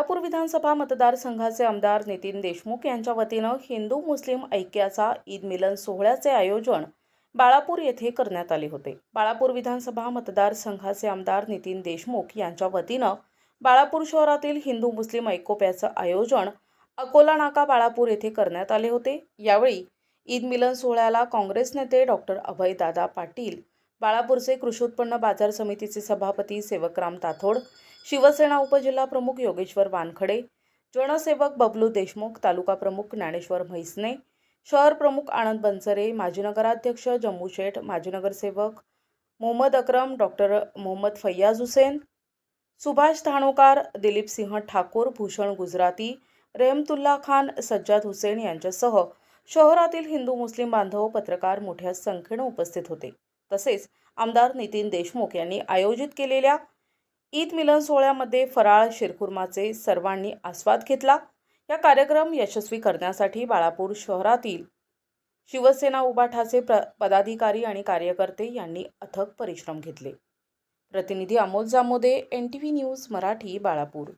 बाळापूर विधानसभा मतदारसंघाचे आमदार नितीन देशमुख यांच्या वतीनं हिंदू मुस्लिम ऐक्याचा ईद मिलन सोहळ्याचे आयोजन बाळापूर येथे करण्यात आले होते। बाळापूर विधानसभा मतदारसंघाचे आमदार नितीन देशमुख यांच्या वतीनं बाळापूर शहरातील हिंदू मुस्लिम ऐक्याचं आयोजन अकोला नाका बाळापूर येथे करण्यात आले होते। यावेळी ईद मिलन सोहळ्याला काँग्रेस नेते डॉक्टर अभयदादा पाटील, बाळापूरचे कृषी उत्पन्न बाजार समितीचे सभापती सेवकराम ताथोड, शिवसेना उपजिल्हा प्रमुख योगेश्वर वानखडे, जनसेवक बबलू देशमुख, तालुका प्रमुख ज्ञानेश्वर म्हैसने, शहर प्रमुख आनंद बनसरे, माजी नगराध्यक्ष जम्मू शेठ, माजी नगरसेवक मोहम्मद अकरम, डॉक्टर मोहम्मद फैयाज हुसेन, सुभाष धानोकार, दिलीप सिंह ठाकूर, भूषण गुजराती, रेहमतुल्ला खान, सज्जाद हुसेन यांच्यासह शहरातील हिंदू मुस्लिम बांधव, पत्रकार मोठ्या संख्येने उपस्थित होते। तसेच आमदार नितीन देशमुख यांनी आयोजित केलेल्या ईद मिलन सोहळ्यामध्ये फराळ शिरखुर्माचे सर्वांनी आस्वाद घेतला। या कार्यक्रम यशस्वी करण्यासाठी बाळापूर शहरातील शिवसेना उबाठाचे पदाधिकारी आणि कार्यकर्ते यांनी अथक परिश्रम घेतले। प्रतिनिधी अमोल जामोदे, NTV न्यूज मराठी, बाळापूर।